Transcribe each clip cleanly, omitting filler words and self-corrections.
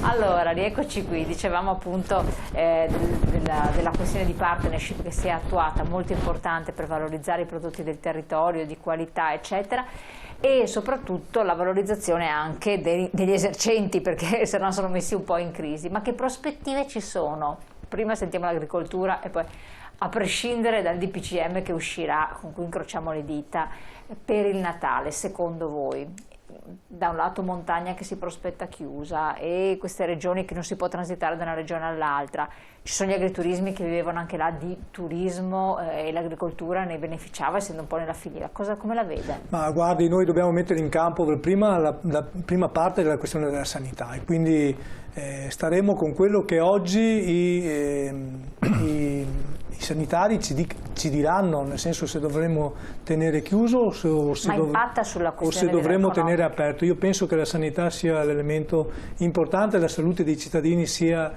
Allora, rieccoci qui, dicevamo appunto della questione di partnership che si è attuata, molto importante per valorizzare i prodotti del territorio, di qualità, eccetera, e soprattutto la valorizzazione anche degli esercenti, perché se no sono messi un po' in crisi. Ma che prospettive ci sono? Prima sentiamo l'agricoltura e poi, a prescindere dal DPCM che uscirà, con cui incrociamo le dita, per il Natale, secondo voi? Da un lato montagna che si prospetta chiusa e queste regioni che non si può transitare da una regione all'altra, ci sono gli agriturismi che vivevano anche là di turismo e l'agricoltura ne beneficiava essendo un po' nella filiera. Come la vede? Ma guardi, noi dobbiamo mettere in campo per prima la prima parte della questione della sanità e quindi staremo con quello che oggi i sanitari ci diranno, nel senso se dovremmo tenere chiuso o se dovremmo tenere aperto. Io penso che la sanità sia l'elemento importante, la salute dei cittadini sia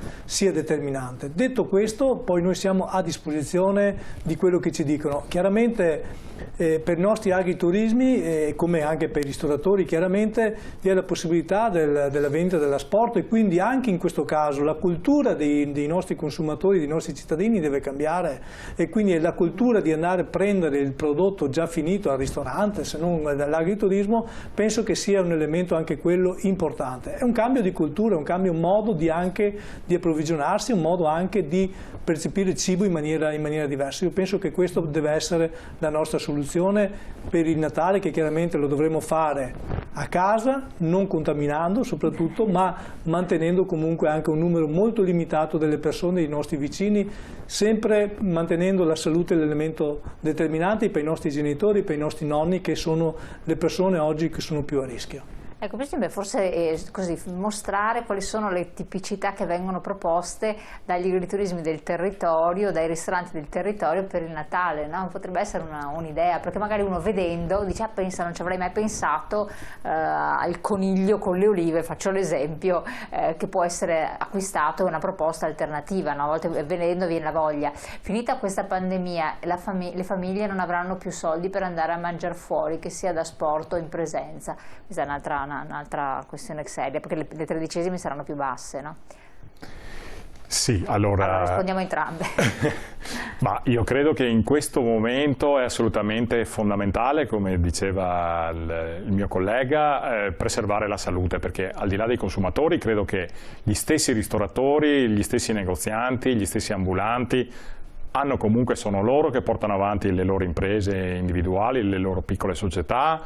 determinante. Detto questo, poi noi siamo a disposizione di quello che ci dicono. Chiaramente per i nostri agriturismi, come anche per i ristoratori, chiaramente vi è la possibilità della vendita dell'asporto e quindi anche in questo caso la cultura dei nostri consumatori, dei nostri cittadini deve cambiare e quindi la cultura di andare a prendere il prodotto già finito al ristorante, se non dall'agriturismo, penso che sia un elemento anche quello importante. È un cambio di cultura, un cambio modo anche di approvvigionarsi, un modo anche di percepire il cibo in maniera diversa. Io penso che questo deve essere la nostra soluzione per il Natale, che chiaramente lo dovremo fare a casa, non contaminando soprattutto, ma mantenendo comunque anche un numero molto limitato delle persone, dei nostri vicini, sempre mantenendo la salute l'elemento determinante per i nostri genitori, per i nostri nonni, che sono le persone oggi che sono più a rischio. Ecco, per esempio, forse così, mostrare quali sono le tipicità che vengono proposte dagli agriturismi del territorio, dai ristoranti del territorio per il Natale, no? Potrebbe essere un'idea, perché magari uno vedendo dice, pensa, non ci avrei mai pensato al coniglio con le olive, faccio l'esempio, che può essere acquistato, è una proposta alternativa, no? A volte vedendo viene la voglia. Finita questa pandemia, le famiglie non avranno più soldi per andare a mangiare fuori, che sia da sport o in presenza. Questa è un'altra questione seria, perché le tredicesime saranno più basse, no? Sì, allora rispondiamo entrambe. Ma io credo che in questo momento è assolutamente fondamentale, come diceva il mio collega, preservare la salute, perché al di là dei consumatori credo che gli stessi ristoratori, gli stessi negozianti, gli stessi ambulanti sono loro che portano avanti le loro imprese individuali, le loro piccole società,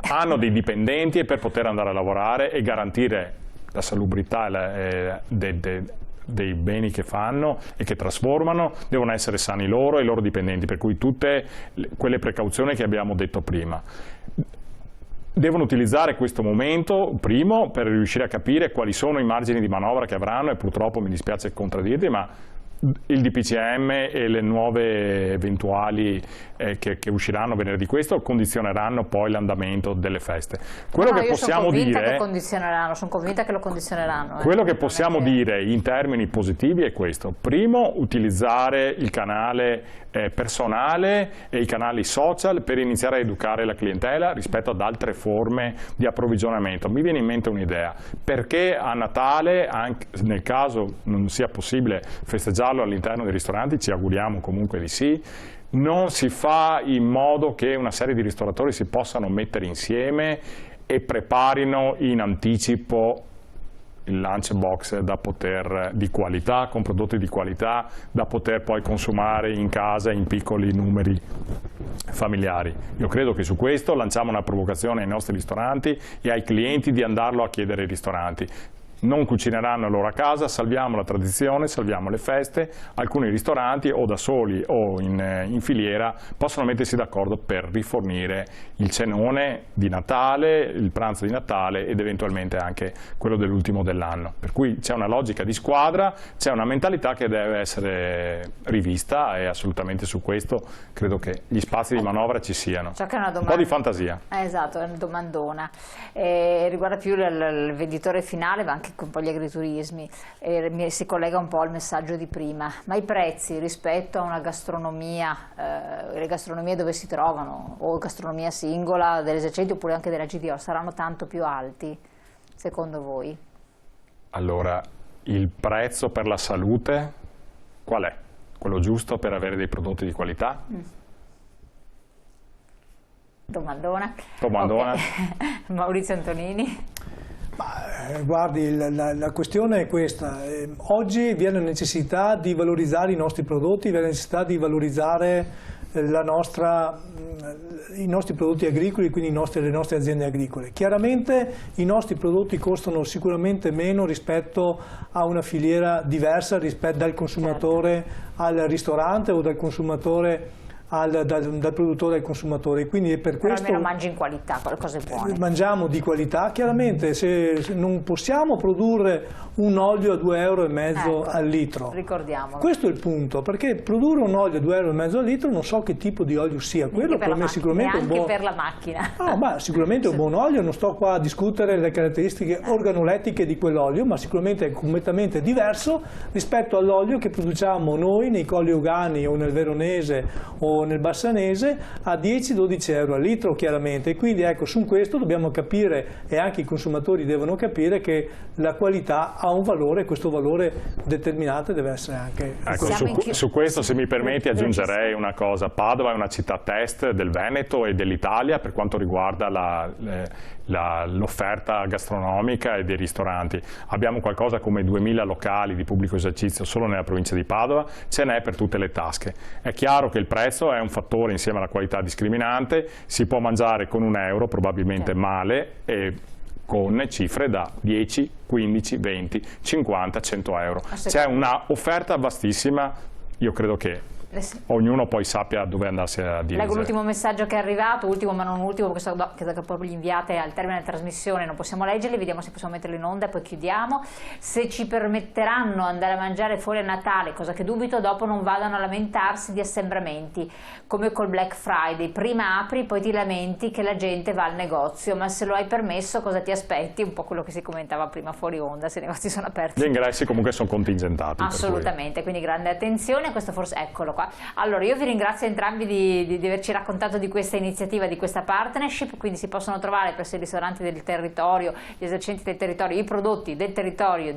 hanno dei dipendenti e per poter andare a lavorare e garantire la salubrità dei beni che fanno e che trasformano, devono essere sani loro e i loro dipendenti, per cui tutte quelle precauzioni che abbiamo detto prima. Devono utilizzare questo momento, primo, per riuscire a capire quali sono i margini di manovra che avranno, e purtroppo mi dispiace contraddirli, ma il DPCM e le nuove eventuali che usciranno venerdì questo condizioneranno poi l'andamento delle feste. Quello che possiamo dire, sono convinta che lo condizioneranno. Quello che possiamo dire in termini positivi è questo: primo, utilizzare il canale personale e i canali social per iniziare a educare la clientela rispetto ad altre forme di approvvigionamento. Mi viene in mente un'idea: perché a Natale, anche nel caso non sia possibile festeggiarlo all'interno dei ristoranti, ci auguriamo comunque di sì, non si fa in modo che una serie di ristoratori si possano mettere insieme e preparino in anticipo il lunchbox di qualità, con prodotti di qualità, da poter poi consumare in casa in piccoli numeri familiari. Io credo che su questo lanciamo una provocazione ai nostri ristoranti e ai clienti di andarlo a chiedere ai ristoranti. Non cucineranno loro a casa, salviamo la tradizione, salviamo le feste. Alcuni ristoranti o da soli o in filiera possono mettersi d'accordo per rifornire il cenone di Natale, il pranzo di Natale ed eventualmente anche quello dell'ultimo dell'anno. Per cui c'è una logica di squadra, c'è una mentalità che deve essere rivista e assolutamente su questo credo che gli spazi di manovra ci siano. Un po' di fantasia. Esatto, è una domandona. Riguarda più il venditore finale, ma anche con poi gli agriturismi, si collega un po' al messaggio di prima, ma i prezzi rispetto a una gastronomia, le gastronomie dove si trovano, o gastronomia singola dell'esercente oppure anche della GDO, saranno tanto più alti, secondo voi? Allora, il prezzo per la salute qual è? Quello giusto per avere dei prodotti di qualità? Domandona. Domandona. Okay. Maurizio Antonini. Guardi, la questione è questa. Oggi vi è la necessità di valorizzare i nostri prodotti, vi è la necessità di valorizzare i nostri prodotti agricoli, quindi le nostre aziende agricole. Chiaramente i nostri prodotti costano sicuramente meno rispetto a una filiera diversa rispetto dal consumatore al ristorante o dal consumatore dal produttore al consumatore, quindi è per questo almeno mangi in qualità, qualcosa buone. Mangiamo di qualità, chiaramente se non possiamo produrre un olio a 2,5 € al litro. Ricordiamolo. Questo è il punto, perché produrre un olio a 2,5 € al litro non so che tipo di olio sia, quello per me sicuramente è un buon... per la macchina. No, ma sicuramente è un buon olio, non sto qua a discutere le caratteristiche organolettiche di quell'olio, ma sicuramente è completamente diverso rispetto all'olio che produciamo noi nei Colli Euganei o nel Veronese o nel Bassanese a 10-12 € al litro, chiaramente. E quindi ecco, su questo dobbiamo capire, e anche i consumatori devono capire, che la qualità ha un valore, e questo valore determinato deve essere anche... Ecco, su questo, se mi permetti, aggiungerei una cosa. Padova è una città test del Veneto e dell'Italia per quanto riguarda l'offerta gastronomica e dei ristoranti. Abbiamo qualcosa come 2000 locali di pubblico esercizio solo nella provincia di Padova, ce n'è per tutte le tasche. È chiaro che il prezzo è un fattore insieme alla qualità discriminante, si può mangiare con €1 probabilmente male e con cifre da 10, 15, 20, 50, 100 €. C'è una offerta vastissima, io credo che ognuno poi sappia dove andarsi a dirigere. Leggo l'ultimo messaggio che è arrivato, ultimo ma non ultimo, perché che proprio gli inviate al termine della trasmissione non possiamo leggerli, vediamo se possiamo metterli in onda e poi chiudiamo. Se ci permetteranno andare a mangiare fuori a Natale, cosa che dubito, dopo non vadano a lamentarsi di assembramenti, come col Black Friday, prima apri poi ti lamenti che la gente va al negozio, ma se lo hai permesso cosa ti aspetti? Un po' quello che si commentava prima fuori onda, se i negozi sono aperti. Gli ingressi comunque sono contingentati. Assolutamente, quindi grande attenzione, questo forse, eccolo qua. Allora io vi ringrazio entrambi di averci raccontato di questa iniziativa, di questa partnership, quindi si possono trovare presso i ristoranti del territorio, gli esercenti del territorio, i prodotti del territorio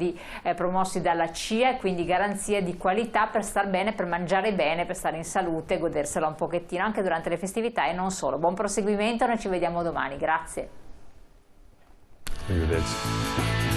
promossi dalla CIA, quindi garanzia di qualità per star bene, per mangiare bene, per stare in salute, godersela un pochettino anche durante le festività e non solo. Buon proseguimento, noi ci vediamo domani, grazie. Arrivederci.